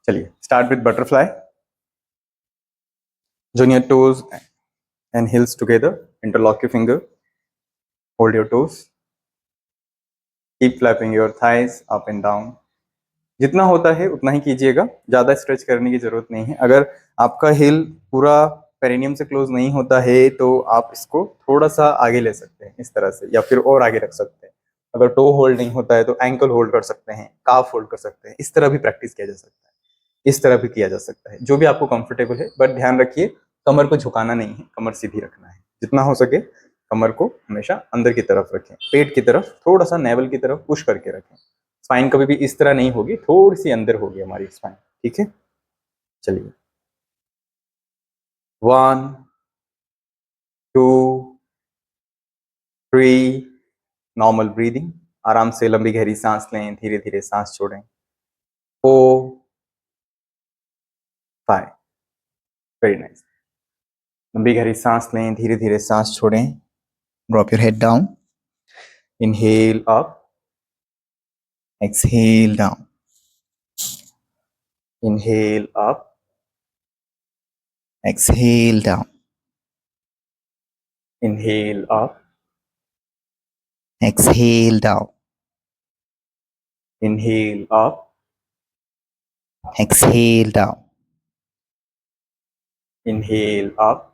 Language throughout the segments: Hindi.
चलिए start with butterfly. Join your toes and heels together. Interlock your finger. Hold your toes. Keep flapping your thighs up and down. जितना होता है उतना ही कीजिएगा, ज़्यादा स्ट्रेच करने की जरूरत नहीं है. अगर आपका हिल पूरा पेरिनियम से क्लोज नहीं होता है तो आप इसको थोड़ा सा आगे ले सकते हैं इस तरह से, या फिर और आगे रख सकते हैं. अगर टो होल्ड नहीं होता है तो एंकल होल्ड कर सकते हैं, काफ होल्ड कर सकते हैं. इस तरह भी प्रैक्टिस किया जा सकता है, इस तरह भी किया जा सकता है, जो भी आपको कंफर्टेबल है. बट ध्यान रखिए कमर को झुकाना नहीं है, कमर सीधी रखना है. जितना हो सके कमर को हमेशा अंदर की तरफ रखें, पेट की तरफ, थोड़ा सा नेवल की तरफ पुश करके रखें. स्पाइन कभी भी इस तरह नहीं होगी, थोड़ी सी अंदर होगी हमारी स्पाइन. ठीक है, चलिए 1 2 3. नॉर्मल ब्रीदिंग, आराम से लंबी गहरी सांस लें, धीरे धीरे सांस छोड़ें. 4 5. Very nice. लंबी गहरी सांस लें, धीरे धीरे सांस छोड़ें. Drop your head down. Inhale up, exhale down. Inhale up, exhale down. Inhale up, exhale down. Inhale up, exhale down. Inhale up,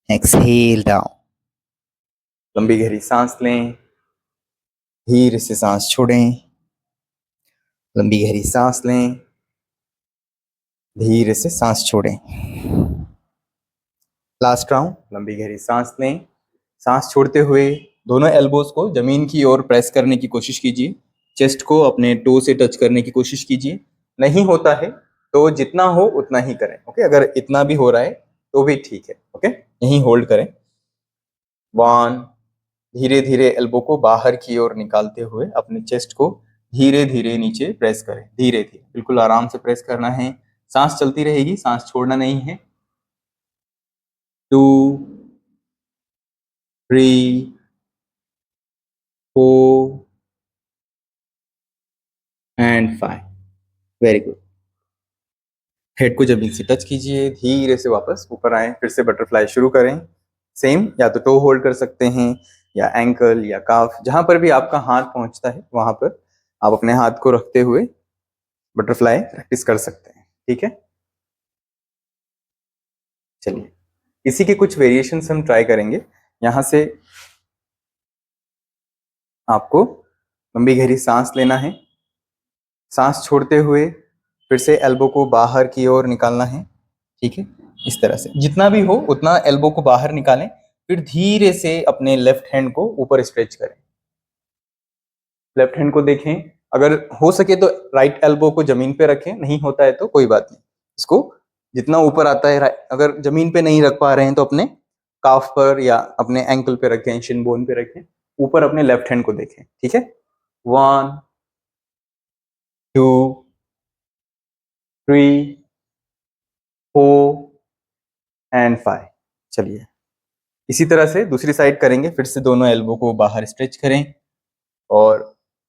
exhale down. लंबी गहरी सांस लें, धीरे से सांस छोड़ें. लंबी गहरी सांस लें, धीरे से सांस छोड़ें. Last round. लंबी गहरी सांस लें, सांस छोड़ते हुए दोनों एल्बोज को जमीन की ओर प्रेस करने की कोशिश कीजिए. चेस्ट को अपने टो से टच करने की कोशिश कीजिए. नहीं होता है तो जितना हो उतना ही करें. ओके, अगर इतना भी हो रहा है तो भी ठीक है. ओके, यहीं होल्ड करें. 1. धीरे धीरे एल्बो को बाहर की ओर निकालते हुए अपने चेस्ट को धीरे धीरे नीचे प्रेस करें. धीरे धीरे, बिल्कुल आराम से प्रेस करना है. सांस चलती रहेगी, सांस छोड़ना नहीं है. 2 3 4 and 5. Very good. हेड को जमीन से टच कीजिए, धीरे से वापस ऊपर आए. फिर से बटरफ्लाई शुरू करें. सेम, या तो टो होल्ड कर सकते हैं या एंकल या काफ, जहां पर भी आपका हाथ पहुंचता है वहां पर आप अपने हाथ को रखते हुए बटरफ्लाई प्रैक्टिस कर सकते हैं. ठीक है, चलिए इसी के कुछ वेरिएशंस हम ट्राई करेंगे. यहां से आपको लंबी गहरी सांस लेना है. सांस छोड़ते हुए फिर से एल्बो को बाहर की ओर निकालना है. ठीक है, इस तरह से जितना भी हो उतना एल्बो को बाहर निकालें. फिर धीरे से अपने लेफ्ट हैंड को ऊपर स्ट्रेच करें. लेफ्ट हैंड को देखें, अगर हो सके तो राइट एल्बो को जमीन पे रखें. नहीं होता है तो कोई बात नहीं, इसको जितना ऊपर आता है, अगर जमीन पे नहीं रख पा रहे हैं तो अपने काफ पर या अपने एंकल पे रखें, शिन बोन पे रखें. ऊपर अपने लेफ्ट हैंड को देखें. ठीक है, 1 2 3 4 and 5. चलिए इसी तरह से दूसरी साइड करेंगे. फिर से दोनों एल्बो को बाहर स्ट्रेच करें और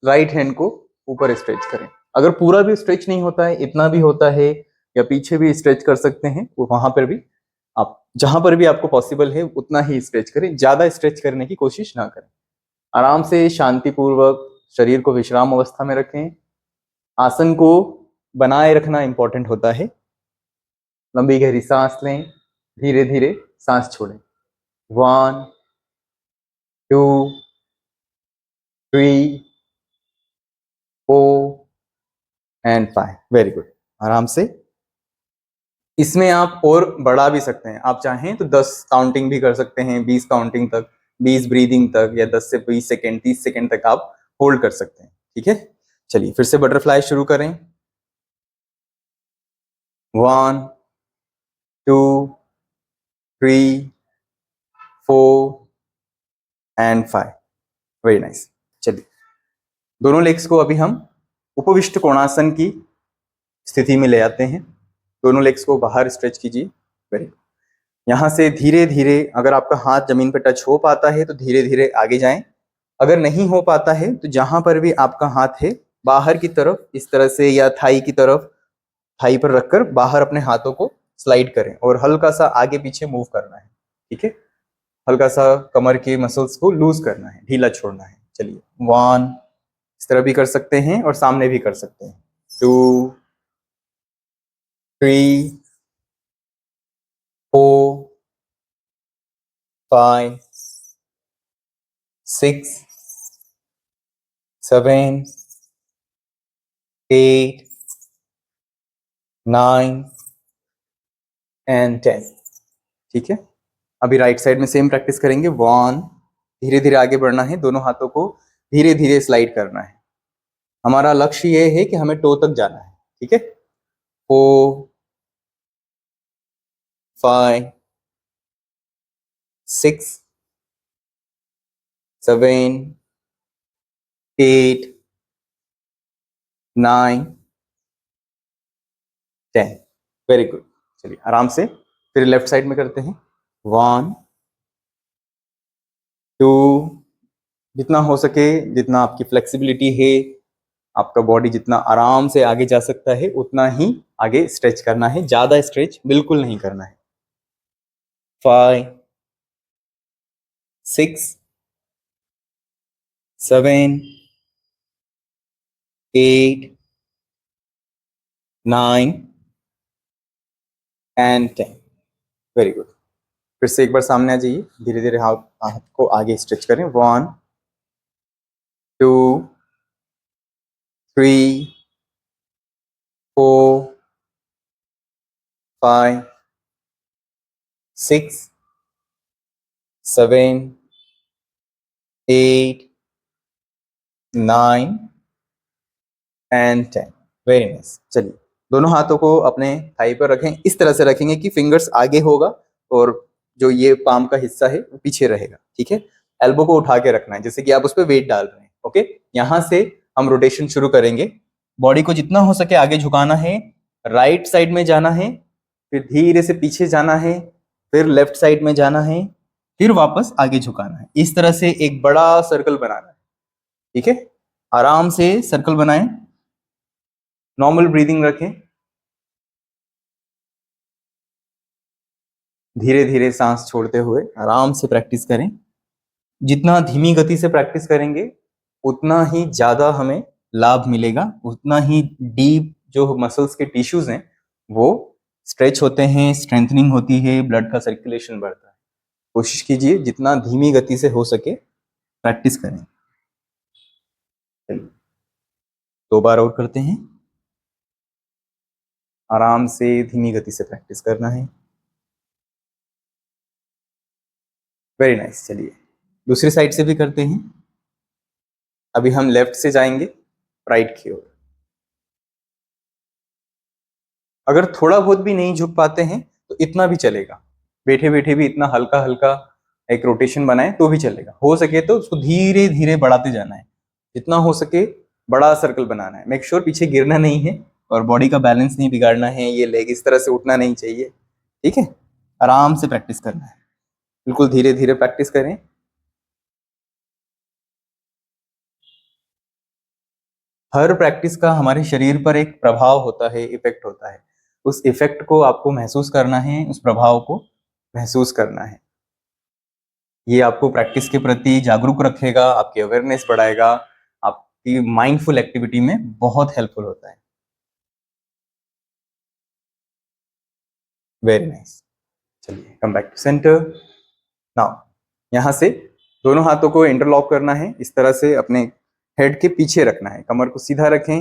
राइट हैंड को ऊपर स्ट्रेच करें. अगर पूरा भी स्ट्रेच नहीं होता है, इतना भी होता है, या पीछे भी स्ट्रेच कर सकते हैं, वहां पर भी आप जहां पर भी आपको पॉसिबल है उतना ही स्ट्रेच करें. ज्यादा स्ट्रेच करने की कोशिश ना करें. आराम से शांतिपूर्वक शरीर को विश्राम अवस्था में रखें. आसन को बनाए रखना इंपॉर्टेंट होता है. लंबी गहरी सांस लें, धीरे धीरे सांस छोड़ें. 1 2 3 4 and 5. Very good. आराम से. इसमें आप और बढ़ा भी सकते हैं. आप चाहें तो 10 काउंटिंग भी कर सकते हैं, 20 काउंटिंग तक, 20 ब्रीदिंग तक, या 10 से 20 सेकेंड, 30 सेकेंड तक आप होल्ड कर सकते हैं. ठीक है, चलिए फिर से बटरफ्लाई शुरू करें. 1 2 3 4 and 5. Very nice. चलिए दोनों लेग्स को अभी हम उपविष्ट कोणासन की स्थिति में ले आते हैं. दोनों लेग्स को बाहर स्ट्रेच कीजिए. Very good. यहाँ से धीरे धीरे, अगर आपका हाथ जमीन पर टच हो पाता है तो धीरे धीरे आगे जाएं. अगर नहीं हो पाता है तो जहां पर भी आपका हाथ है बाहर की तरफ इस तरह से, या थाई की तरफ थाई पर रखकर बाहर अपने हाथों को स्लाइड करें और हल्का सा आगे पीछे मूव करना है, ठीक है। हल्का सा कमर के मसल्स को लूज करना है, ढीला छोड़ना है। चलिए 1, इस तरह भी कर सकते हैं और सामने भी कर सकते हैं। 2, 3, 4, 5, 6, 7, 8, 9 एंड 10, ठीक है। अभी राइट साइड में सेम प्रैक्टिस करेंगे। 1, धीरे धीरे आगे बढ़ना है, दोनों हाथों को धीरे धीरे स्लाइड करना है। हमारा लक्ष्य ये है कि हमें टो तक जाना है, ठीक है। 4, 5, 6, 7, 8, 9, 10, वेरी गुड। चलिए आराम से फिर लेफ्ट साइड में करते हैं। 1, 2, जितना हो सके, जितना आपकी फ्लेक्सिबिलिटी है, आपका बॉडी जितना आराम से आगे जा सकता है उतना ही आगे स्ट्रेच करना है, ज्यादा स्ट्रेच बिल्कुल नहीं करना है। 5, 6, 7, 8, 9 एंड 10, वेरी गुड। फिर से एक बार सामने आ जाइए, धीरे धीरे हाथ को आगे स्ट्रेच करें। 1, 2, 3, 4, 5, 6, 7, 8, 9 एंड 10, वेरी नाइस। चलिए दोनों हाथों को अपने थाई पर रखें, इस तरह से रखेंगे कि फिंगर्स आगे होगा और जो ये पाम का हिस्सा है वो पीछे रहेगा, ठीक है। एल्बो को उठा के रखना है जैसे कि आप उस पर वेट डाल रहे हैं, ओके। यहाँ से हम रोटेशन शुरू करेंगे। बॉडी को जितना हो सके आगे झुकाना है, राइट साइड में जाना है, फिर धीरे से पीछे जाना है, फिर लेफ्ट साइड में जाना है, फिर वापस आगे झुकाना है। इस तरह से एक बड़ा सर्कल बनाना है, ठीक है। आराम से सर्कल बनाएं, नॉर्मल ब्रीदिंग रखें, धीरे धीरे सांस छोड़ते हुए आराम से प्रैक्टिस करें। जितना धीमी गति से प्रैक्टिस करेंगे उतना ही ज्यादा हमें लाभ मिलेगा, उतना ही डीप जो मसल्स के टिश्यूज हैं वो स्ट्रेच होते हैं, स्ट्रेंथनिंग होती है, ब्लड का सर्कुलेशन बढ़ता है। कोशिश कीजिए जितना धीमी गति से हो सके प्रैक्टिस करें। 2 बार और करते हैं, आराम से धीमी गति से प्रैक्टिस करना है। Very nice. चलिए दूसरी साइड से भी करते हैं। अभी हम लेफ्ट से जाएंगे राइट की ओर। अगर थोड़ा बहुत भी नहीं झुक पाते हैं तो इतना भी चलेगा, बैठे बैठे भी इतना हल्का हल्का एक रोटेशन बनाए तो भी चलेगा। हो सके तो उसको धीरे धीरे बढ़ाते जाना है, जितना हो सके बड़ा सर्कल बनाना है। मेक श्योर पीछे गिरना नहीं है और बॉडी का बैलेंस नहीं बिगाड़ना है, ये लेग इस तरह से उठना नहीं चाहिए, ठीक है। आराम से प्रैक्टिस करना है, बिल्कुल धीरे धीरे प्रैक्टिस करें। हर प्रैक्टिस का हमारे शरीर पर एक प्रभाव होता है, इफेक्ट होता है। उस इफेक्ट को आपको महसूस करना है, उस प्रभाव को महसूस करना है। ये आपको प्रैक्टिस के प्रति जागरूक रखेगा, आपकी अवेयरनेस बढ़ाएगा, आपकी माइंडफुल एक्टिविटी में बहुत हेल्पफुल होता है। Very nice. चलिए come back to centre now. यहाँ से दोनों हाथों को इंटरलॉक करना है, इस तरह से अपने हेड के पीछे रखना है, कमर को सीधा रखें,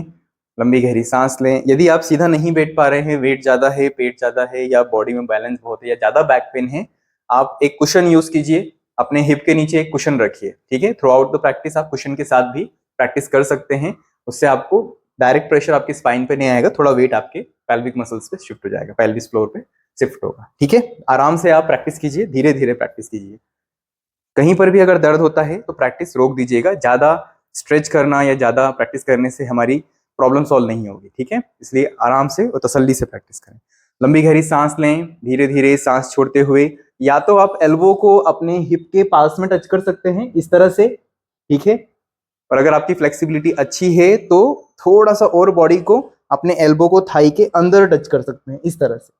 लंबी गहरी सांस लें। यदि आप सीधा नहीं बैठ पा रहे हैं, वेट ज्यादा है, पेट ज्यादा है, या बॉडी में बैलेंस बहुत है, या ज्यादा बैक पेन है, आप एक कुशन यूज कीजिए, अपने हिप के नीचे एक कुशन रखिए, ठीक है। थ्रू आउट द प्रैक्टिस आप कुशन के साथ भी प्रैक्टिस कर सकते हैं, उससे आपको डायरेक्ट प्रेशर आपके स्पाइन पे नहीं आएगा, थोड़ा वेट आपके पेल्विक मसल्स पे शिफ्ट हो जाएगा, पेल्विस फ्लोर पे शिफ्ट होगा, ठीक है। आराम से आप प्रैक्टिस कीजिए, धीरे धीरे प्रैक्टिस कीजिए। कहीं पर भी अगर दर्द होता है तो प्रैक्टिस रोक दीजिएगा, ज्यादा स्ट्रेच करना या ज्यादा प्रैक्टिस करने से हमारी प्रॉब्लम सॉल्व नहीं होगी, ठीक है। इसलिए आराम से और तसल्ली से प्रैक्टिस करें। लंबी गहरी सांस लें, धीरे धीरे सांस छोड़ते हुए। या तो आप एल्बो को अपने हिप के पास में टच कर सकते हैं इस तरह से, ठीक है। और अगर आपकी फ्लेक्सिबिलिटी अच्छी है तो थोड़ा सा और बॉडी को अपने एल्बो को थाई के अंदर टच कर सकते हैं इस तरह से,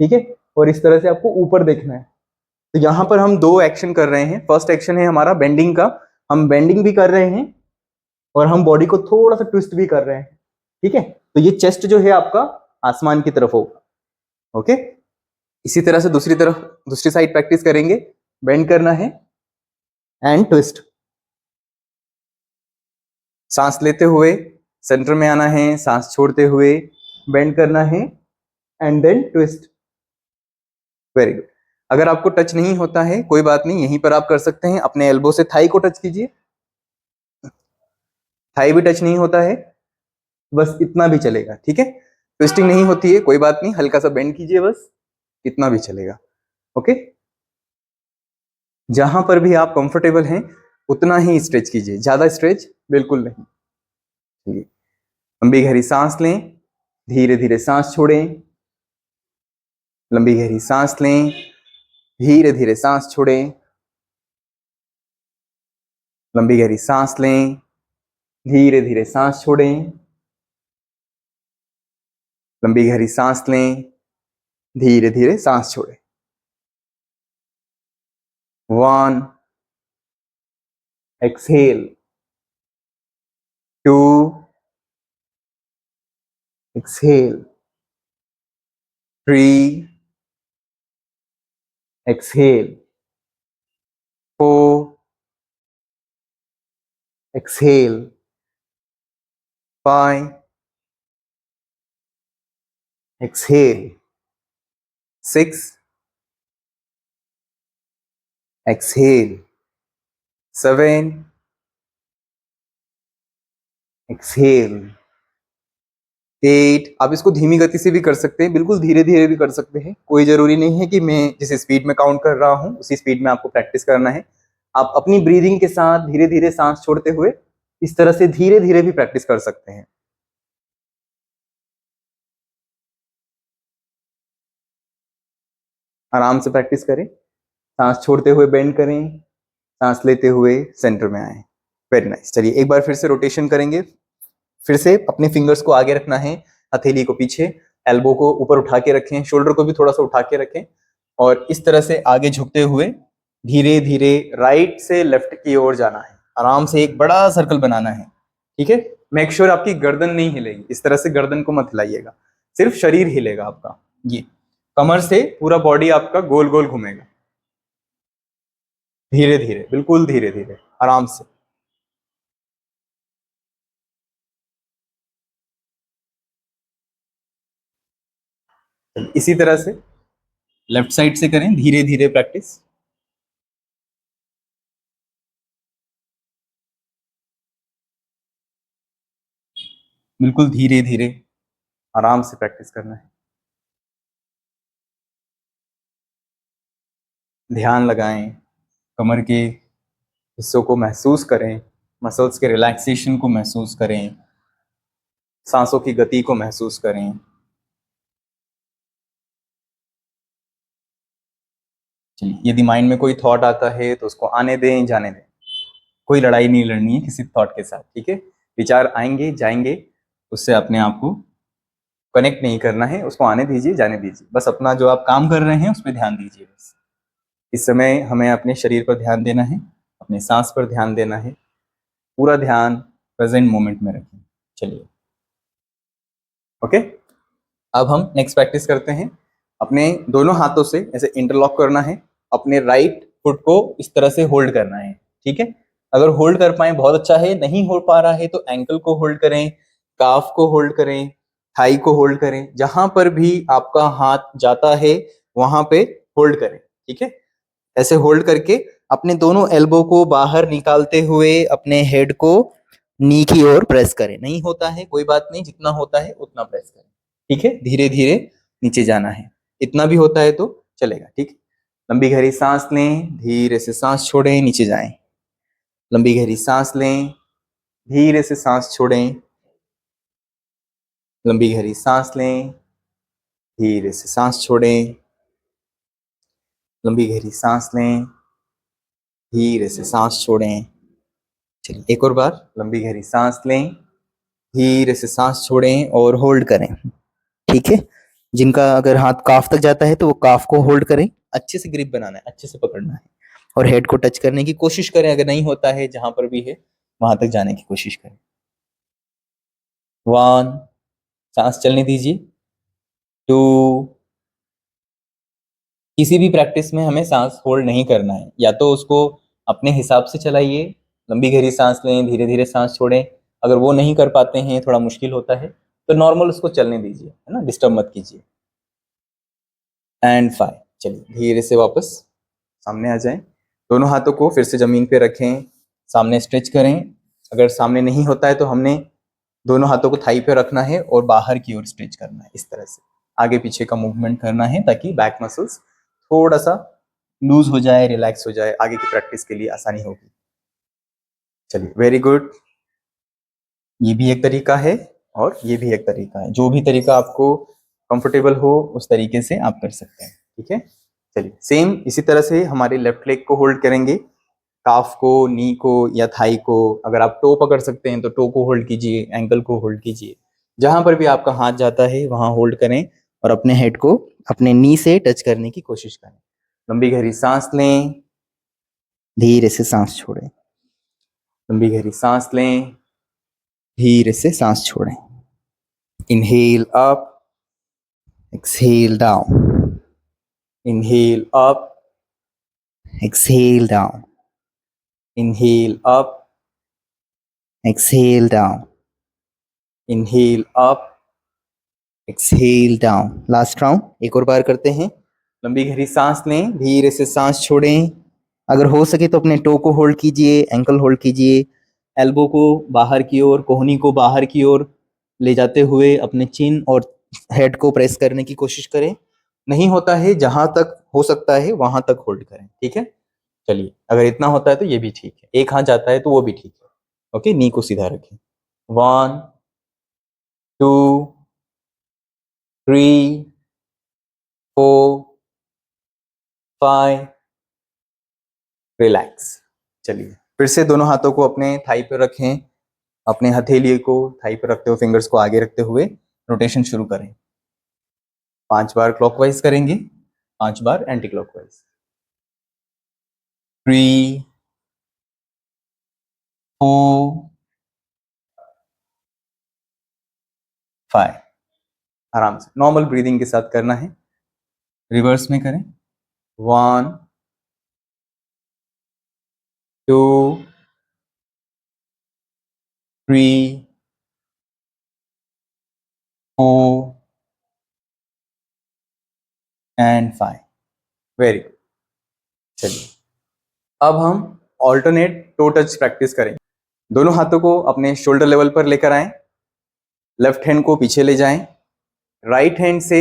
ठीक है। और इस तरह से आपको ऊपर देखना है। तो यहाँ पर हम दो एक्शन कर रहे हैं। फर्स्ट एक्शन है हमारा बेंडिंग का, हम बेंडिंग भी कर रहे हैं और हम बॉडी को थोड़ा सा ट्विस्ट भी कर रहे हैं, ठीक है। तो ये चेस्ट जो है आपका आसमान की तरफ होगा, ओके। इसी तरह से दूसरी साइड प्रैक्टिस करेंगे। बेंड करना है एंड ट्विस्ट, सांस लेते हुए सेंटर में आना है, सांस छोड़ते हुए बेंड करना है and then twist. Very good. अगर आपको टच नहीं होता है कोई बात नहीं, यहीं पर आप कर सकते हैं। अपने एल्बो से थाई को टच कीजिए, थाई भी टच नहीं होता है, बस इतना भी चलेगा, ठीक है। ट्विस्टिंग नहीं होती है कोई बात नहीं, हल्का सा बेंड कीजिए, बस इतना भी चलेगा, ओके। जहां पर भी आप कंफर्टेबल हैं उतना ही स्ट्रेच कीजिए, ज्यादा स्ट्रेच बिल्कुल नहीं। चलिए, लंबी गहरी सांस लें, धीरे धीरे सांस छोड़ें, लंबी गहरी सांस लें, धीरे धीरे सांस छोड़ें, लंबी गहरी सांस लें, धीरे धीरे सांस छोड़ें, लंबी गहरी सांस लें, धीरे धीरे सांस छोड़ें। 1, exhale, 2, exhale, 3, exhale, 4, exhale, 5, exhale, 6, exhale, 7, exhale, 8। आप इसको धीमी गति से भी कर सकते हैं, बिल्कुल धीरे धीरे भी कर सकते हैं, कोई जरूरी नहीं है कि मैं जिस स्पीड में काउंट कर रहा हूं उसी स्पीड में आपको प्रैक्टिस करना है। आप अपनी ब्रीदिंग के साथ धीरे धीरे सांस छोड़ते हुए इस तरह से धीरे धीरे भी प्रैक्टिस कर सकते हैं। आराम से प्रैक्टिस करें, सांस छोड़ते हुए बेंड करें, सांस लेते हुए सेंटर में आए। Very nice. चलिए एक बार फिर से रोटेशन करेंगे। फिर से अपने फिंगर्स को आगे रखना है, हथेली को पीछे, एल्बो को ऊपर उठा के रखें, शोल्डर को भी थोड़ा सा उठा के रखें और इस तरह से आगे झुकते हुए धीरे धीरे राइट से लेफ्ट की ओर जाना है। आराम से एक बड़ा सर्कल बनाना है, ठीक है। मेक श्योर आपकी गर्दन नहीं हिलेगी, इस तरह से गर्दन को मत हिलाइएगा, सिर्फ शरीर हिलेगा आपका। ये कमर से पूरा बॉडी आपका गोल गोल घूमेगा, धीरे धीरे, बिल्कुल धीरे धीरे, आराम से। इसी तरह से लेफ्ट साइड से करें, धीरे धीरे प्रैक्टिस। बिल्कुल धीरे धीरे आराम से प्रैक्टिस करना है। ध्यान लगाएं, कमर के हिस्सों को महसूस करें, मसल्स के रिलैक्सेशन को महसूस करें, सांसों की गति को महसूस करें। चलिए, यदि माइंड में कोई थॉट आता है तो उसको आने दें, जाने दें, कोई लड़ाई नहीं लड़नी है किसी थॉट के साथ, ठीक है। विचार आएंगे जाएंगे, उससे अपने आप को कनेक्ट नहीं करना है, उसको आने दीजिए, जाने दीजिए, बस अपना जो आप काम कर रहे हैं उस पर ध्यान दीजिए। बस इस समय हमें अपने शरीर पर ध्यान देना है, अपने सांस पर ध्यान देना है, पूरा ध्यान प्रेजेंट मोमेंट में रखें। चलिए, ओके। अब हम नेक्स्ट प्रैक्टिस करते हैं। अपने दोनों हाथों से ऐसे इंटरलॉक करना है, अपने राइट फुट को इस तरह से होल्ड करना है, ठीक है। अगर होल्ड कर पाए बहुत अच्छा है, नहीं हो पा रहा है तो एंकल को होल्ड करें, काफ को होल्ड करें, थाई को होल्ड करें, जहां पर भी आपका हाथ जाता है वहां पे होल्ड करें, ठीक है। ऐसे होल्ड करके अपने दोनों एल्बो को बाहर निकालते हुए अपने हेड को नी की ओर प्रेस करें। नहीं होता है कोई बात नहीं, जितना होता है उतना प्रेस करें, ठीक है। धीरे धीरे नीचे जाना है, इतना भी होता है तो चलेगा, ठीक है। लंबी गहरी सांस लें, धीरे से सांस छोड़ें, नीचे जाएं। लंबी गहरी सांस लें, धीरे से सांस छोड़ें, लंबी गहरी सांस लें, धीरे से सांस छोड़ें, लंबी गहरी सांस लें, धीरे से सांस छोड़ें। चलिए एक और बार, लंबी गहरी सांस लें, धीरे से सांस छोड़ें और होल्ड करें। ठीक है, जिनका अगर हाथ काफ तक जाता है तो वो काफ को होल्ड करें, अच्छे से ग्रिप बनाना है, अच्छे से पकड़ना है और हेड को टच करने की कोशिश करें। अगर नहीं होता है, जहां पर भी है वहां तक जाने की कोशिश करें। 1, सांस चलने दीजिए। 2, किसी भी प्रैक्टिस में हमें सांस होल्ड नहीं करना है, या तो उसको अपने हिसाब से चलाइए, लंबी गहरी सांस लें, धीरे धीरे सांस छोड़ें। अगर वो नहीं कर पाते हैं, थोड़ा मुश्किल होता है, तो नॉर्मल उसको चलने दीजिए, है ना, डिस्टर्ब मत कीजिए। एंड 5, चलिए धीरे से वापस सामने आ जाएं। दोनों हाथों को फिर से जमीन पे रखें, सामने स्ट्रेच करें। अगर सामने नहीं होता है तो हमने दोनों हाथों को थाई पे रखना है और बाहर की ओर स्ट्रेच करना है, इस तरह से आगे पीछे का मूवमेंट करना है, ताकि बैक मसल्स थोड़ा सा लूज हो जाए, रिलैक्स हो जाए, आगे की प्रैक्टिस के लिए आसानी होगी। चलिए, वेरी गुड। ये भी एक तरीका है और ये भी एक तरीका है, जो भी तरीका आपको कंफर्टेबल हो उस तरीके से आप कर सकते हैं। ठीक है, चलिए सेम इसी तरह से हमारे लेफ्ट लेग को होल्ड करेंगे, काफ को, नी को या थाई को। अगर आप टो पकड़ सकते हैं तो टो को होल्ड कीजिए, एंकल को होल्ड कीजिए, जहां पर भी आपका हाथ जाता है वहां होल्ड करें और अपने हेड को अपने नी से टच करने की कोशिश करें। लंबी गहरी सांस लें, धीरे से सांस छोड़ें। लंबी गहरी सांस लें, धीरे से सांस छोड़ें। Inhale up, exhale down. Inhale up, exhale down. Inhale up, exhale down. Inhale up, exhale down. Last round एक और बार करते हैं। लंबी गहरी सांस लें, धीरे से सांस छोड़ें। अगर हो सके तो अपने टो को होल्ड कीजिए, एंकल होल्ड कीजिए, एल्बो को बाहर की ओर, कोहनी को बाहर की ओर ले जाते हुए अपने चिन और हेड को प्रेस करने की कोशिश करें। नहीं होता है, जहां तक हो सकता है वहां तक होल्ड करें। ठीक है, चलिए अगर इतना होता है तो ये भी ठीक है, एक हाथ जाता है तो वो भी ठीक है। ओके, नी को सीधा रखें। 1, 2, 3, 4, 5, रिलैक्स। चलिए फिर से दोनों हाथों को अपने थाई पे रखें, अपने हथेली को थाई पे रखते हुए, फिंगर्स को आगे रखते हुए रोटेशन शुरू करें। 5 बार क्लॉकवाइज करेंगे, 5 बार एंटी क्लॉकवाइज। 3, 4, 5। आराम से नॉर्मल ब्रीदिंग के साथ करना है, रिवर्स में करें। 1, 2, 3, 4 एंड 5। Very good. चलिए अब हम ऑल्टरनेट टो टच प्रैक्टिस करेंगे। दोनों हाथों को अपने शोल्डर लेवल पर लेकर आएं, लेफ्ट हैंड को पीछे ले जाएं, राइट हैंड से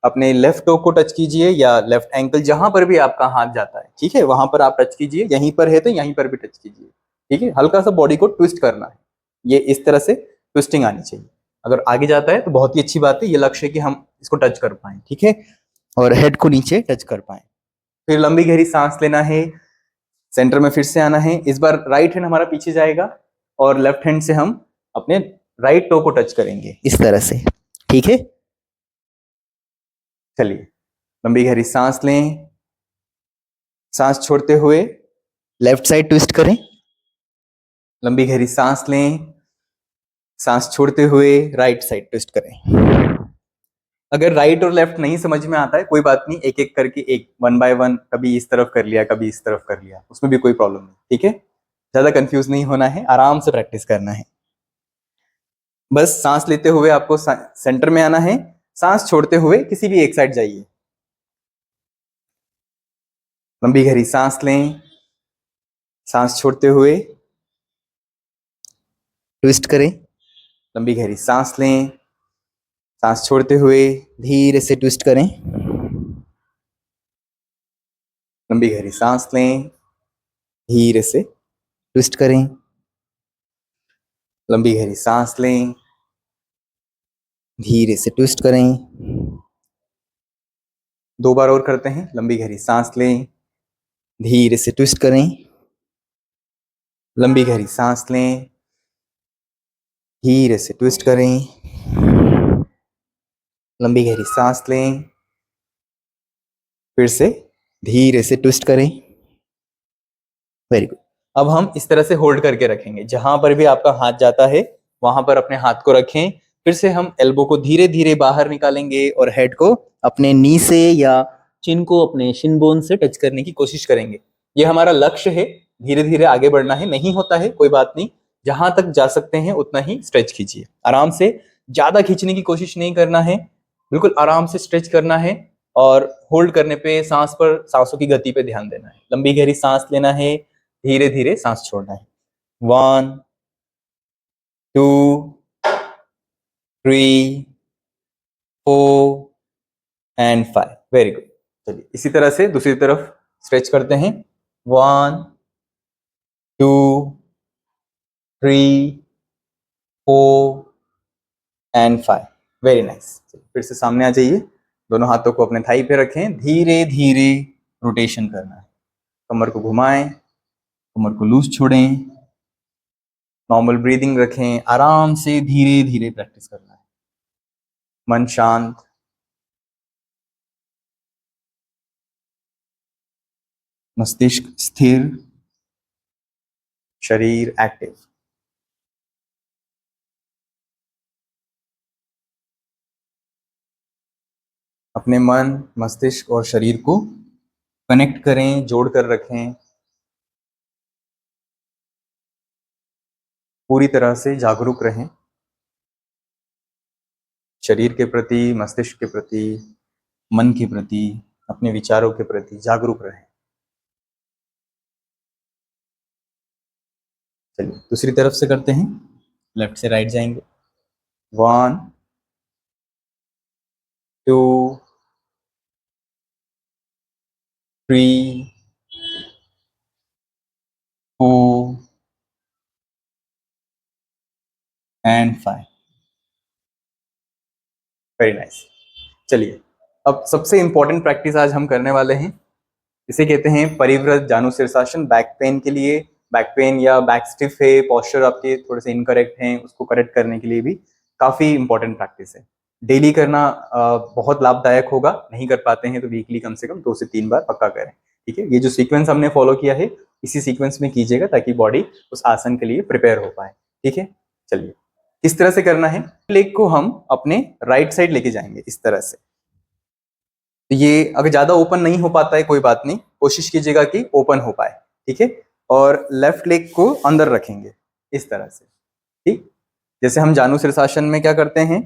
अपने लेफ्ट टो को टच कीजिए या लेफ्ट एंकल, जहां पर भी आपका हाथ जाता है, ठीक है, वहां पर आप टच कीजिए। यहीं पर है तो यहीं पर भी टच कीजिए। ठीक है, हल्का सा बॉडी को ट्विस्ट करना है, ये इस तरह से ट्विस्टिंग आनी चाहिए। अगर आगे जाता है तो बहुत ही अच्छी बात है, ये लक्ष्य है कि हम इसको टच कर पाए। ठीक है, और हेड को नीचे टच कर पाए। फिर लंबी गहरी सांस लेना है, सेंटर में फिर से आना है। इस बार राइट हैंड हमारा पीछे जाएगा और लेफ्ट हैंड से हम अपने राइट टो को टच करेंगे, इस तरह से। ठीक है, चलिए लंबी गहरी सांस लें, सांस छोड़ते हुए लेफ्ट साइड ट्विस्ट करें। लंबी गहरी सांस लें, सांस छोड़ते हुए राइट साइड ट्विस्ट करें। अगर राइट और लेफ्ट नहीं समझ में आता है, कोई बात नहीं, एक एक करके, एक 1 बाय 1, कभी इस तरफ कर लिया, कभी इस तरफ कर लिया, उसमें भी कोई प्रॉब्लम नहीं। ठीक है, ज्यादा कंफ्यूज नहीं होना है, आराम से प्रैक्टिस करना है। बस सांस लेते हुए आपको सेंटर में आना है, सांस छोड़ते हुए किसी भी एक साइड जाइए। लंबी गहरी सांस लें, सांस छोड़ते हुए ट्विस्ट करें। लंबी गहरी सांस लें, सांस छोड़ते हुए धीरे से ट्विस्ट करें। लंबी गहरी सांस लें, धीरे से ट्विस्ट करें। लंबी गहरी सांस लें, धीरे से ट्विस्ट करें। 2 बार और करते हैं। लंबी गहरी सांस लें, धीरे से ट्विस्ट करें। लंबी गहरी सांस लें, धीरे से ट्विस्ट करें, लंबी गहरी सांस लें, फिर से धीरे से ट्विस्ट करें। Very good. अब हम इस तरह से होल्ड करके रखेंगे, जहां पर भी आपका हाथ जाता है वहां पर अपने हाथ को रखें। फिर से हम एल्बो को धीरे धीरे बाहर निकालेंगे और हेड को अपने नी से या चिन को अपने शिन बोन से टच करने की कोशिश करेंगे। ये हमारा लक्ष्य है, धीरे धीरे आगे बढ़ना है। नहीं होता है कोई बात नहीं, जहां तक जा सकते हैं उतना ही स्ट्रेच कीजिए आराम से। ज्यादा खींचने की कोशिश नहीं करना है, बिल्कुल आराम से स्ट्रेच करना है। और होल्ड करने पे सांस पर, सांसों की गति पे ध्यान देना है। लंबी गहरी सांस लेना है, धीरे धीरे सांस छोड़ना है। 1 2 3 4 एंड 5। Very good. चलिए इसी तरह से दूसरी तरफ स्ट्रेच करते हैं। 1 2 3 4 एंड 5। Very nice. फिर से सामने आ जाइए, दोनों हाथों को अपने थाई पे रखें, धीरे धीरे रोटेशन करना है। कमर को घुमाएं, कमर को लूज छोड़ें, नॉर्मल ब्रीदिंग रखें, आराम से धीरे धीरे प्रैक्टिस करना है। मन शांत, मस्तिष्क स्थिर, शरीर एक्टिव। अपने मन, मस्तिष्क और शरीर को कनेक्ट करें, जोड़ कर रखें। पूरी तरह से जागरूक रहें, शरीर के प्रति, मस्तिष्क के प्रति, मन के प्रति, अपने विचारों के प्रति जागरूक रहें। चलिए दूसरी तरफ से करते हैं, लेफ्ट से राइट जाएंगे। 1 2 3 4 एंड 5। Very nice. चलिए अब सबसे इंपॉर्टेंट प्रैक्टिस आज हम करने वाले हैं, इसे कहते हैं परिव्रत जानुशीर्षासन। बैक पेन के लिए, बैक पेन या बैक स्टिफ है, पोस्चर आपके थोड़े से इनकरेक्ट हैं, उसको करेक्ट करने के लिए भी काफी इंपॉर्टेंट प्रैक्टिस है। डेली करना बहुत लाभदायक होगा। नहीं कर पाते हैं तो वीकली कम से कम 2 से 3 बार पक्का करें। ठीक है, ये जो सीक्वेंस हमने फॉलो किया है इसी सीक्वेंस में कीजिएगा ताकि बॉडी उस आसन के लिए प्रिपेयर हो पाए। ठीक है, चलिए किस तरह से करना है। लेग को हम अपने राइट साइड लेके जाएंगे इस तरह से। ये अगर ज्यादा ओपन नहीं हो पाता है कोई बात नहीं, कोशिश कीजिएगा कि ओपन हो पाए। ठीक है, और लेफ्ट लेग को अंदर रखेंगे इस तरह से। ठीक, जैसे हम जानुशीर्षासन में क्या करते हैं,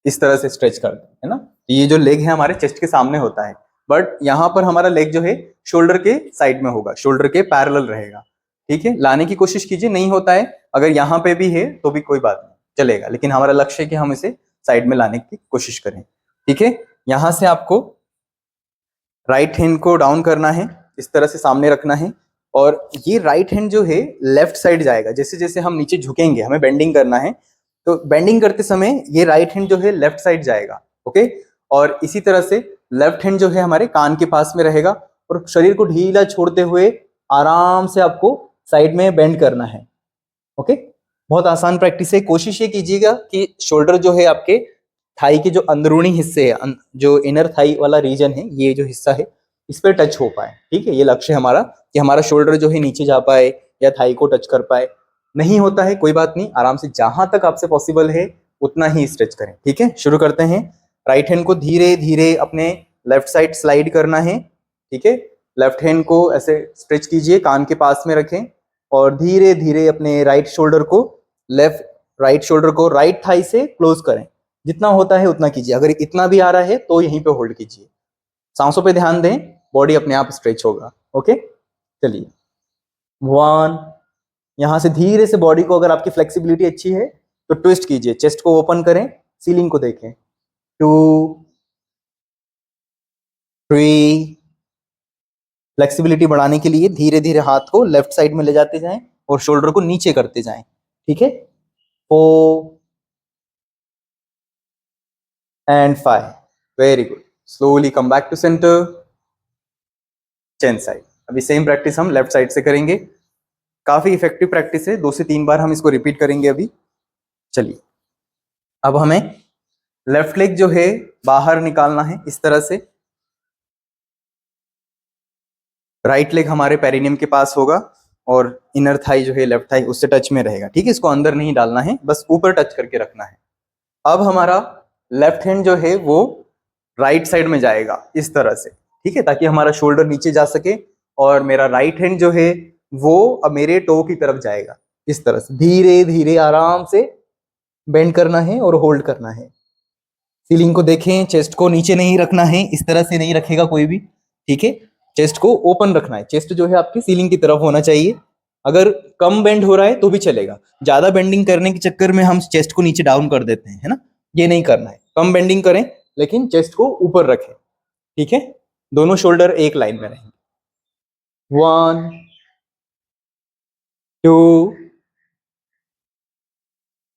इस तरह से स्ट्रेच करते हैं, है ना। ये जो लेग है हमारे चेस्ट के सामने होता है, बट यहाँ पर हमारा लेग जो है शोल्डर के साइड में होगा, शोल्डर के पैरेलल रहेगा। ठीक है, लाने की कोशिश कीजिए, नहीं होता है अगर यहाँ पे भी है तो भी कोई बात नहीं, चलेगा, लेकिन हमारा लक्ष्य है कि हम इसे साइड में लाने की कोशिश करें। ठीक है, यहां से आपको राइट हैंड को डाउन करना है, इस तरह से सामने रखना है, और ये राइट हैंड जो है लेफ्ट साइड जाएगा। जैसे जैसे हम नीचे झुकेंगे, हमें बेंडिंग करना है, तो बेंडिंग करते समय ये राइट हैंड जो है लेफ्ट साइड जाएगा। ओके, और इसी तरह से लेफ्ट हैंड जो है हमारे कान के पास में रहेगा, और शरीर को ढीला छोड़ते हुए आराम से आपको साइड में बेंड करना है। ओके, बहुत आसान प्रैक्टिस है। कोशिश ये कीजिएगा कि शोल्डर जो है आपके थाई के जो अंदरूनी हिस्से है, जो इनर थाई वाला रीजन है, ये जो हिस्सा है इस पर टच हो पाए। ठीक है, ये लक्ष्य है हमारा कि हमारा शोल्डर जो है नीचे जा पाए या थाई को टच कर पाए। नहीं होता है कोई बात नहीं, आराम से जहां तक आपसे पॉसिबल है उतना ही स्ट्रेच करें। ठीक है, शुरू करते हैं। राइट हैंड को धीरे धीरे अपने लेफ्ट साइड स्लाइड करना है। ठीक है, लेफ्ट हैंड को ऐसे स्ट्रेच कीजिए, कान के पास में रखें, और धीरे धीरे अपने राइट शोल्डर को, राइट शोल्डर को राइट थाई से क्लोज करें। जितना होता है उतना कीजिए, अगर इतना भी आ रहा है तो यहीं पे होल्ड कीजिए। सांसों पे ध्यान दें, बॉडी अपने आप स्ट्रेच होगा। ओके, चलिए 1, यहां से धीरे से बॉडी को, अगर आपकी फ्लेक्सिबिलिटी अच्छी है तो ट्विस्ट कीजिए, चेस्ट को ओपन करें, सीलिंग को देखें। 2 3, फ्लेक्सिबिलिटी बढ़ाने के लिए धीरे धीरे हाथ को लेफ्ट साइड में ले जाते जाएं और शोल्डर को नीचे करते जाएं। ठीक है, 4 and 5। Very good. Slowly come back to center, chain side. अभी सेम प्रैक्टिस हम लेफ्ट साइड से करेंगे। काफी इफेक्टिव प्रैक्टिस है, 2 से 3 बार हम इसको रिपीट करेंगे अभी। चलिए, अब हमें लेफ्ट लेग जो है बाहर निकालना है इस तरह से। राइट लेग हमारे पेरिनियम के पास होगा और इनर थाई जो है लेफ्ट थाई उससे टच में रहेगा। ठीक है, इसको अंदर नहीं डालना है, बस ऊपर टच करके रखना है। अब हमारा लेफ्ट हैंड जो है वो राइट साइड में जाएगा इस तरह से। ठीक है, ताकि हमारा शोल्डर नीचे जा सके और मेरा राइट हैंड जो है वो अब मेरे टो की तरफ जाएगा इस तरह से। धीरे धीरे आराम से बेंड करना है और होल्ड करना है। सीलिंग को देखें, चेस्ट को नीचे नहीं रखना है, इस तरह से नहीं रखेगा कोई भी। ठीक है, चेस्ट को ओपन रखना है। चेस्ट जो है आपकी सीलिंग की तरफ होना चाहिए। अगर कम बेंड हो रहा है तो भी चलेगा, ज्यादा बेंडिंग करने के चक्कर में हम चेस्ट को नीचे डाउन कर देते हैं, है ना। ये नहीं करना है, कम बेंडिंग करें लेकिन चेस्ट को ऊपर रखें। ठीक है, दोनों शोल्डर एक लाइन में रहेंगे। 1 2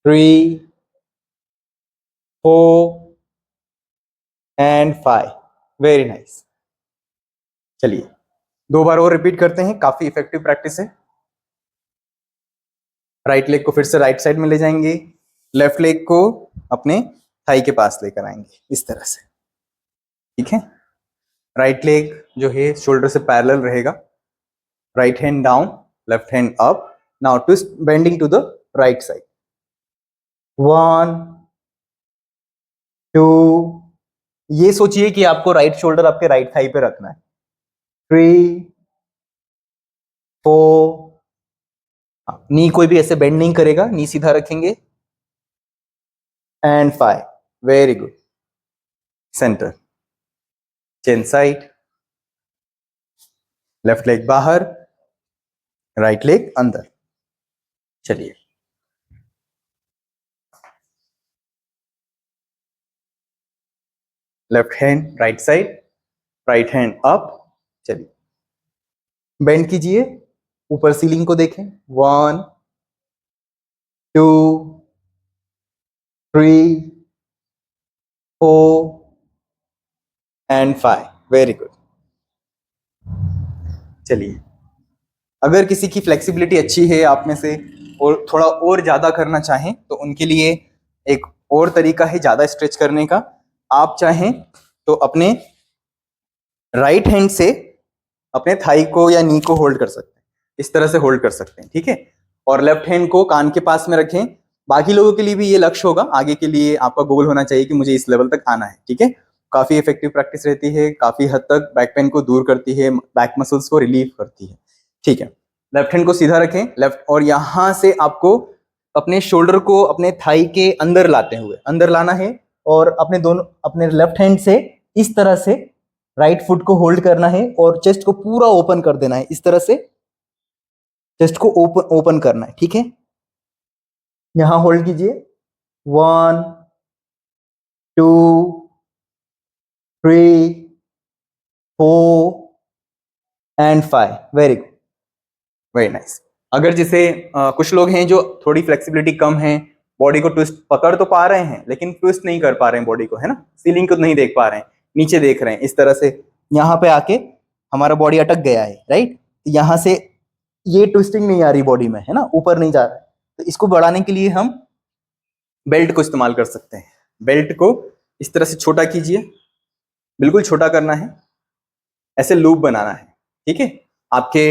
3 4 एंड 5। Very nice. चलिए 2 बार और रिपीट करते हैं, काफी इफेक्टिव प्रैक्टिस है। राइट लेग को फिर से राइट साइड में ले जाएंगे, लेफ्ट लेग को अपने थाई के पास लेकर आएंगे इस तरह से। ठीक है, राइट लेग जो है शोल्डर से पैरेलल रहेगा। Right hand down, left hand up. Now twist bending to the right side. 1 2, ये सोचिए कि आपको राइट शोल्डर आपके राइट थाई पे रखना है। 3 4, नी कोई भी ऐसे बेंड नहीं करेगा, नी सीधा रखेंगे। And 5। Very good. Centre, chain side, left leg बाहर, राइट लेग अंदर। चलिए, left hand right side, right hand up. चलिए, बेंड कीजिए, ऊपर सीलिंग को देखें। 1 2 3 4 एंड 5। Very good. चलिए, अगर किसी की फ्लेक्सिबिलिटी अच्छी है आप में से और थोड़ा और ज्यादा करना चाहें तो उनके लिए एक और तरीका है ज्यादा स्ट्रेच करने का। आप चाहें तो अपने राइट हैंड से अपने थाई को या नी को होल्ड कर सकते हैं, इस तरह से होल्ड कर सकते हैं। ठीक है, और लेफ्ट हैंड को कान के पास में रखें। बाकी लोगों के लिए भी ये लक्ष्य होगा, आगे के लिए आपका गोल होना चाहिए कि मुझे इस लेवल तक आना है। ठीक है, काफी इफेक्टिव प्रैक्टिस रहती है, काफी हद तक बैक पेन को दूर करती है, बैक मसल्स को रिलीव करती है। ठीक है, लेफ्ट हैंड को सीधा रखें, लेफ्ट, और यहां से आपको अपने शोल्डर को अपने थाई के अंदर लाते हुए अंदर लाना है और अपने लेफ्ट हैंड से इस तरह से राइट फुट को होल्ड करना है और चेस्ट को पूरा ओपन कर देना है इस तरह से। चेस्ट को ओपन करना है। ठीक है, यहां होल्ड कीजिए। 1 2 3 4 and 5। Very good, very nice. अगर जैसे कुछ लोग हैं जो थोड़ी फ्लेक्सिबिलिटी कम है, बॉडी को ट्विस्ट पकड़ तो पा रहे हैं लेकिन ट्विस्ट नहीं कर पा रहे हैं बॉडी को, है ना, सीलिंग को नहीं देख पा रहे हैं, नीचे देख रहे हैं इस तरह से। यहाँ पे आके हमारा बॉडी अटक गया है, राइट। यहाँ से ये ट्विस्टिंग नहीं आ रही बॉडी में, है ना, ऊपर नहीं जा रहा है। तो इसको बढ़ाने के लिए हम बेल्ट को इस्तेमाल कर सकते हैं। बेल्ट को इस तरह से छोटा कीजिए, बिल्कुल छोटा करना है, ऐसे लूप बनाना है। ठीक है, आपके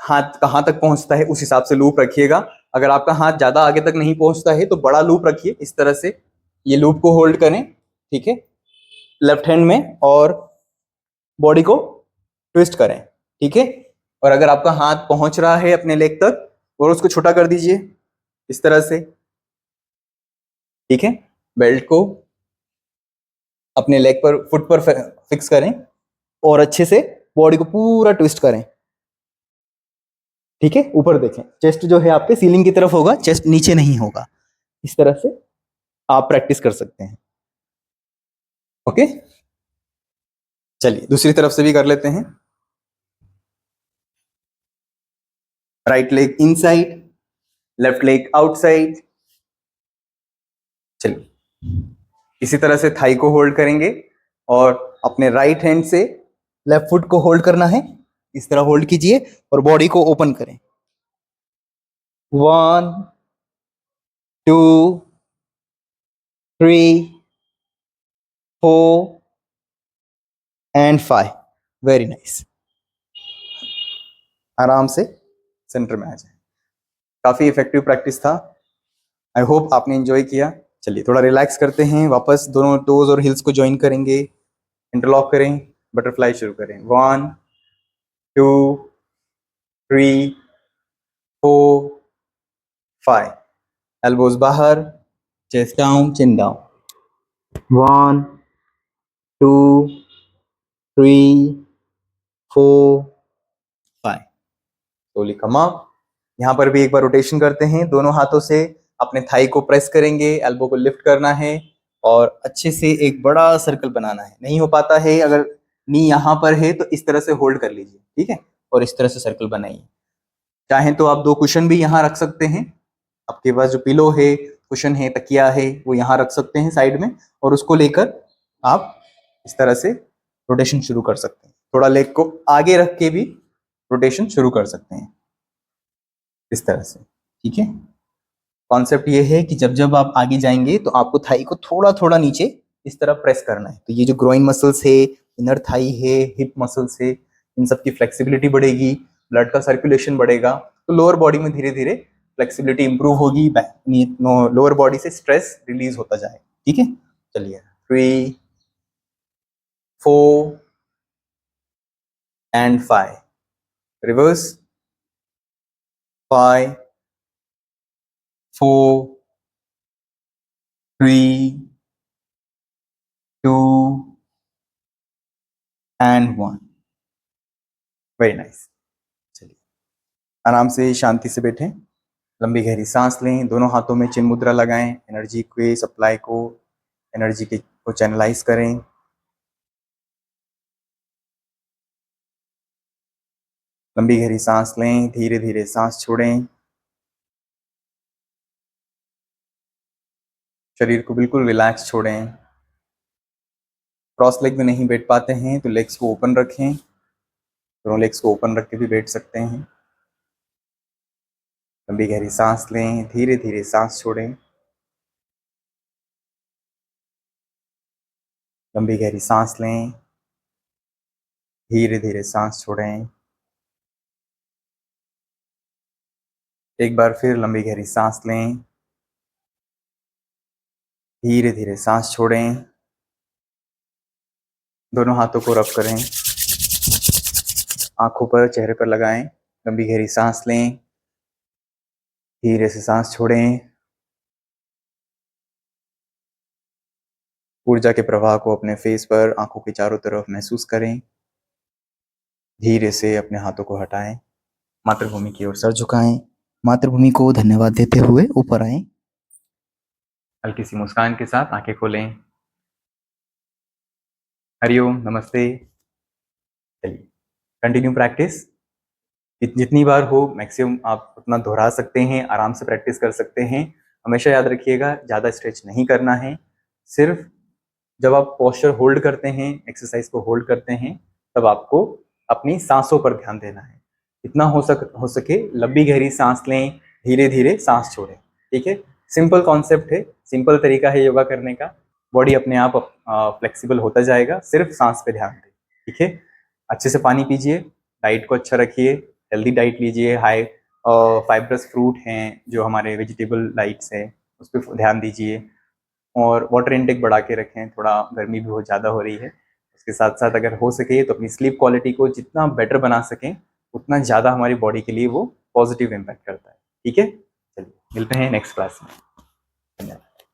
हाथ कहाँ तक पहुंचता है उस हिसाब से लूप रखिएगा। अगर आपका हाथ ज्यादा आगे तक नहीं पहुंचता है तो बड़ा लूप रखिए इस तरह से। ये लूप को होल्ड करें, ठीक है, लेफ्ट हैंड में, और बॉडी को ट्विस्ट करें। ठीक है, और अगर आपका हाथ पहुंच रहा है अपने लेग तक और उसको छोटा कर दीजिए इस तरह से। ठीक है, बेल्ट को अपने लेग पर, फुट पर फिक्स करें और अच्छे से बॉडी को पूरा ट्विस्ट करें। ठीक है, ऊपर देखें, चेस्ट जो है आपके सीलिंग की तरफ होगा, चेस्ट नीचे नहीं होगा। इस तरह से आप प्रैक्टिस कर सकते हैं। ओके, चलिए दूसरी तरफ से भी कर लेते हैं। Right leg inside, left leg outside. चलिए, इसी तरह से थाई को होल्ड करेंगे और अपने राइट हैंड से लेफ्ट फुट को होल्ड करना है, इस तरह होल्ड कीजिए और बॉडी को ओपन करें। 1 2, 3, 4 and 5. Very nice. आराम से सेंटर में आ जाए। काफी इफेक्टिव प्रैक्टिस था। आई होप आपने एंजॉय किया। चलिए थोड़ा रिलैक्स करते हैं, वापस दोनों टोज और हिल्स को ज्वाइन करेंगे, इंटरलॉक करें, बटरफ्लाई शुरू करें। 1, 2, 3, 4, 5। एल्बोज बाहर, चेस्ट डाउन, चिन डाउन। 1, 2, 3, 4, 5। Slowly come up. यहाँ पर भी एक बार रोटेशन करते हैं, दोनों हाथों से अपने थाई को प्रेस करेंगे, एल्बो को लिफ्ट करना है और अच्छे से एक बड़ा सर्कल बनाना है। नहीं हो पाता है, अगर नी यहाँ पर है तो इस तरह से होल्ड कर लीजिए, ठीक है, और इस तरह से सर्कल बनाइए। चाहें तो आप 2 कुशन भी यहाँ रख सकते हैं। आपके पास जो पिलो है, कुशन है, तकिया है, वो यहाँ रख सकते हैं साइड में, और उसको लेकर आप इस तरह से रोटेशन शुरू कर सकते हैं। थोड़ा लेग को आगे रख के भी रोटेशन शुरू कर सकते हैं इस तरह से, ठीक है। कॉन्सेप्ट ये है कि जब जब आप आगे जाएंगे तो आपको थाई को थोड़ा थोड़ा नीचे इस तरह प्रेस करना है। तो ये जो ग्रोइन मसल्स है, इनर थाई है, हिप मसल्स है, इन सब की फ्लेक्सिबिलिटी बढ़ेगी, ब्लड का सर्कुलेशन बढ़ेगा, तो लोअर बॉडी में धीरे धीरे फ्लेक्सिबिलिटी इंप्रूव होगी, लोअर बॉडी से स्ट्रेस रिलीज होता जाए, ठीक है। चलिए 3, 4 and 5। Reverse. 5, 4, 3, 2 and 1। Very nice. चलिए आराम से शांति से बैठें, लंबी गहरी सांस लें, दोनों हाथों में चिन्ह मुद्रा लगाएं, एनर्जी के सप्लाई को, एनर्जी को चैनलाइज करें। लंबी गहरी सांस लें, धीरे धीरे सांस छोड़ें। शरीर को बिल्कुल रिलैक्स छोड़ें। क्रॉस लेग में नहीं बैठ पाते हैं तो लेग्स को ओपन रखें, दोनों लेग्स को ओपन रख के भी बैठ सकते हैं। लंबी गहरी सांस लें, धीरे धीरे सांस छोड़ें। लंबी गहरी सांस लें, धीरे धीरे सांस छोड़ें। एक बार फिर लंबी गहरी सांस लें, धीरे धीरे सांस छोड़ें। दोनों हाथों को रब करें, आंखों पर, चेहरे पर लगाएं। लंबी गहरी सांस लें, धीरे से सांस छोड़ें। ऊर्जा के प्रवाह को अपने फेस पर, आंखों के चारों तरफ महसूस करें। धीरे से अपने हाथों को हटाएं, मातृभूमि की ओर सर झुकाएं, मातृभूमि को धन्यवाद देते हुए ऊपर आएं। हल्की सी मुस्कान के साथ आंखें खोलें। हरिओम, नमस्ते। चलिए कंटिन्यू प्रैक्टिस, जितनी बार हो मैक्सिमम आप उतना दोहरा सकते हैं, आराम से प्रैक्टिस कर सकते हैं। हमेशा याद रखिएगा ज़्यादा स्ट्रेच नहीं करना है। सिर्फ जब आप पोस्चर होल्ड करते हैं, एक्सरसाइज को होल्ड करते हैं, तब आपको अपनी सांसों पर ध्यान देना है। इतना हो सके लंबी गहरी सांस लें, धीरे धीरे सांस छोड़ें, ठीक है। सिंपल कॉन्सेप्ट है, सिंपल तरीका है योगा करने का। बॉडी अपने आप फ्लेक्सिबल होता जाएगा, सिर्फ सांस पे ध्यान दें, ठीक है। अच्छे से पानी पीजिए, डाइट को अच्छा रखिए, हेल्दी डाइट लीजिए, हाई फाइब्रस फ्रूट हैं जो हमारे वेजिटेबल डाइट्स हैं उस पर ध्यान दीजिए, और वाटर इनटेक बढ़ा के रखें। थोड़ा गर्मी भी बहुत ज़्यादा हो रही है, उसके साथ साथ अगर हो सके तो अपनी स्लीप क्वालिटी को जितना बेटर बना सकें उतना ज़्यादा हमारी बॉडी के लिए वो पॉजिटिव इम्पैक्ट करता है, ठीक है। चलिए मिलते हैं नेक्स्ट क्लास में।